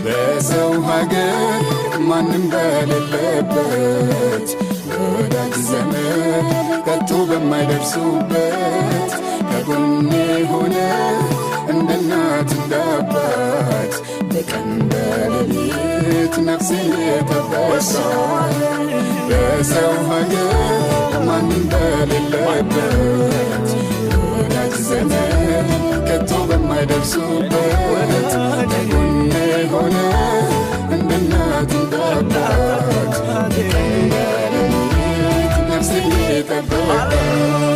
በሰው ሀገር ማንም በሌለበት ወዳጅ ዘመድ ከቶ በማይደርሱበት ከጎኔ ሆነ እንደ እናት እንደ አባት በቀን በሌሊት ነፍሴን የጠበቅሽ በሰው ሀገር ማንም በሌለበት ወዳጅ ዘመድ ከቶ በማይደርሱበት ከጎኔ ሆነ እንደ እናት እንደ አባት በቀን በሌሊት ነፍሴን የጠበቅሽ